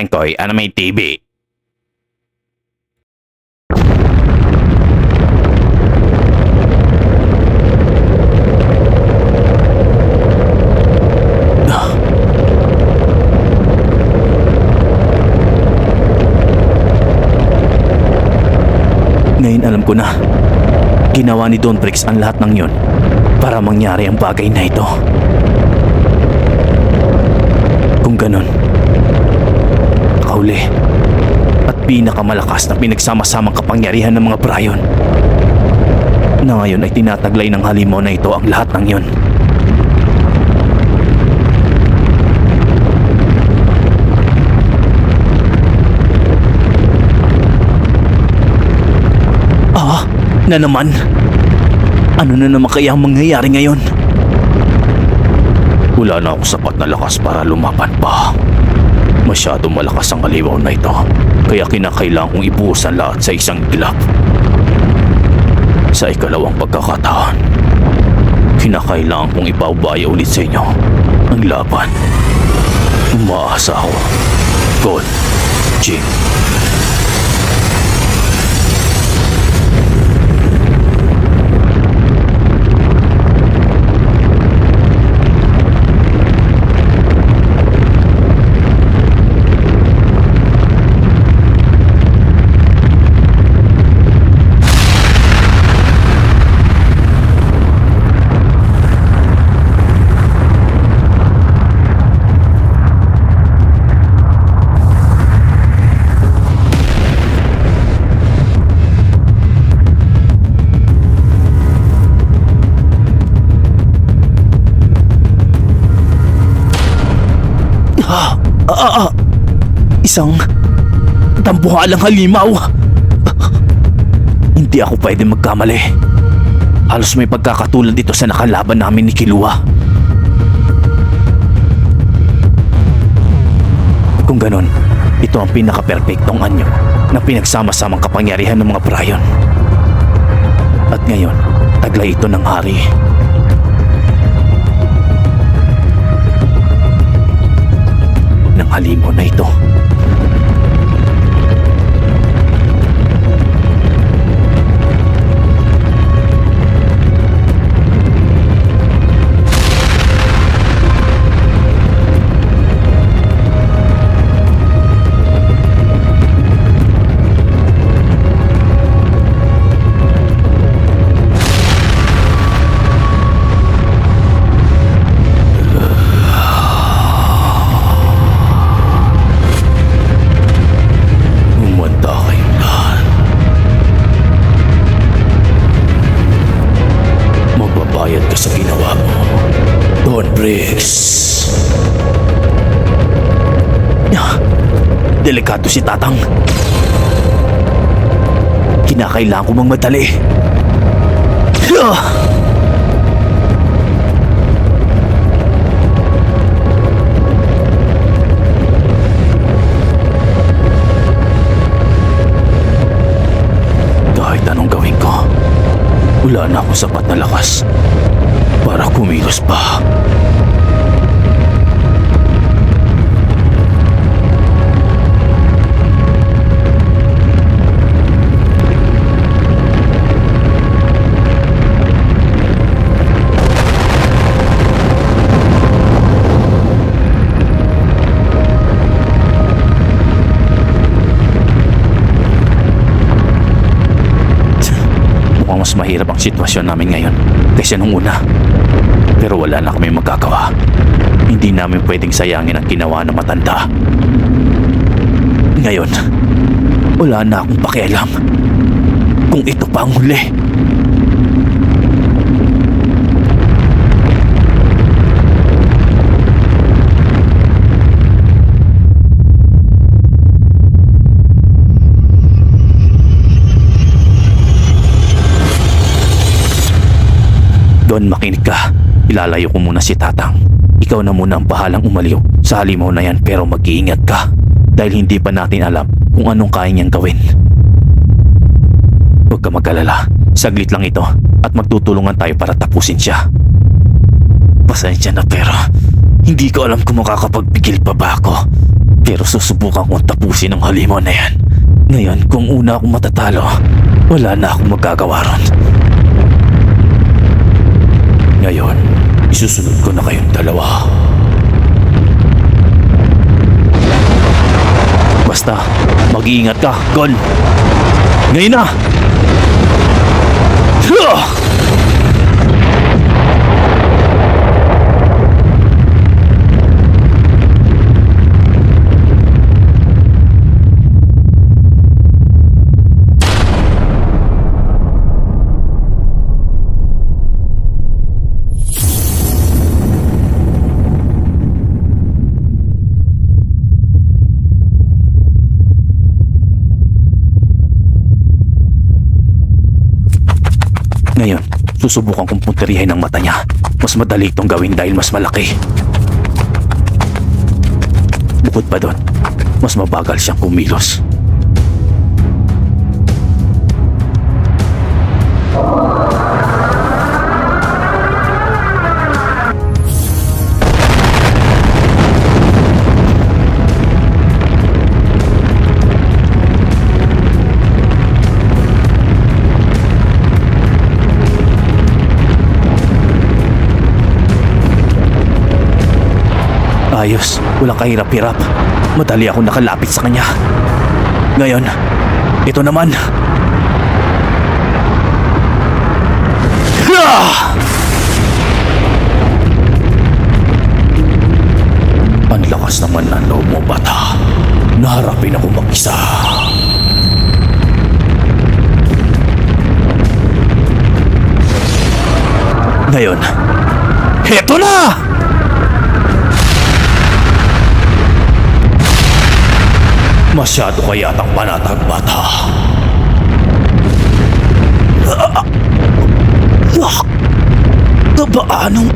Mengkoy Anime TV. Ngayon alam ko na. Ginawa ni Don Bricks ang lahat ng yon para mangyari ang bagay na ito. Kung ganon, kauli at pinakamalakas na pinagsama-samang kapangyarihan ng mga Bryon na ngayon ay tinataglay ng halimaw na ito ang lahat ng yon. Na naman? Ano na naman kaya ang mangyayari ngayon? Wala na akong sapat na lakas para lumaban pa. Masyadong malakas ang halimaw na ito, kaya kinakailangan kong ibuhos ang lahat sa isang iglap. Sa ikalawang pagkakataon, kinakailangan kong ipaubaya ulit sa inyo ang laban. Umaasa ako. God, Jing. Isang tambuhalang halimaw. Hindi ako pwede magkamali. Halos may pagkakatulad dito sa nakalaban namin ni Killua. Kung ganon, ito ang pinaka-perfectong anyo na pinagsama-samang kapangyarihan ng mga Bryon. At ngayon, taglay ito ng hari. Ng halimaw na ito. Delikado si Tatang. Kinakailangan ko mang madali. Kahit anong gawin ko, wala na akong sapat na lakas para kumilos pa. Mas mahirap ang sitwasyon namin ngayon kaysa nung una. Pero wala na kami magagawa. Hindi namin pwedeng sayangin ang ginawa ng matanda. Ngayon, wala na akong pakialam kung ito pa ang huli. Don, makinig ka. Ilalayo ko muna si Tatang. Ikaw na muna ang bahalang umaliw sa halimaw na yan, pero mag-iingat ka. Dahil hindi pa natin alam kung anong kaya niyang gawin. Huwag ka mag-alala. Saglit lang ito at magtutulungan tayo para tapusin siya. Pasensya na pero hindi ko alam kung makakapagpigil pa ba ako. Pero susubukan kong tapusin ang halimaw na yan. Ngayon, kung una akong matatalo, wala na akong magagawa ron. Ngayon, isusunod ko na kayong dalawa. Basta, mag-iingat ka, Gon! Ngayon na! Ngayon, susubukan kong punterihin ang mata niya. Mas madali itong gawin dahil mas malaki. Bukod pa doon, mas mabagal siyang kumilos. Ayos, walang kahirap-hirap. Madali ako nakalapit sa kanya. Ngayon, ito naman. Ang lakas naman ng loob mo, bata. Naharapin ako mag-isa. Ngayon, heto na! Masyado ka yatang panatag, bata. Anong...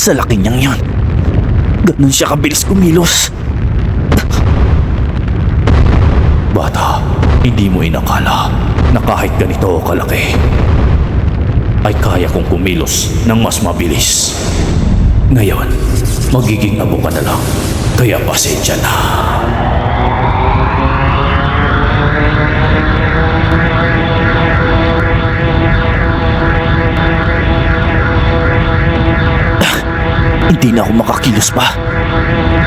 Sa laki niyang yun. Ganun siya kabilis kumilos. Bata, hindi mo inakala na kahit ganito kalaki ay kaya kong kumilos ng mas mabilis. Ngayon, magiging abo ka na lang. Kaya pasensya na. Hindi na ako makakilos pa.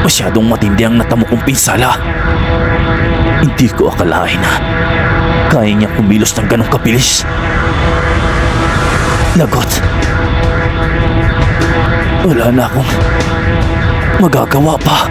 Masyadong matindi ang natamo kong pinsala. Hindi ko akalain na kaya niya kumilos ng ganong kabilis. Lagot. Wala na akong magagawa pa.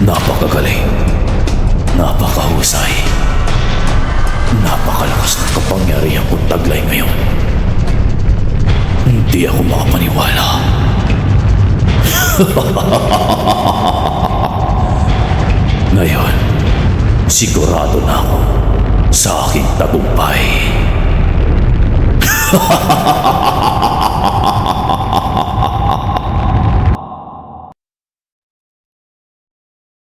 Napakagaling. Napakahusay. Napakalakas ng kapangyarihan kong taglay ngayon. Hindi ako makapaniwala. Ngayon, sigurado na ako sa aking tagumpay.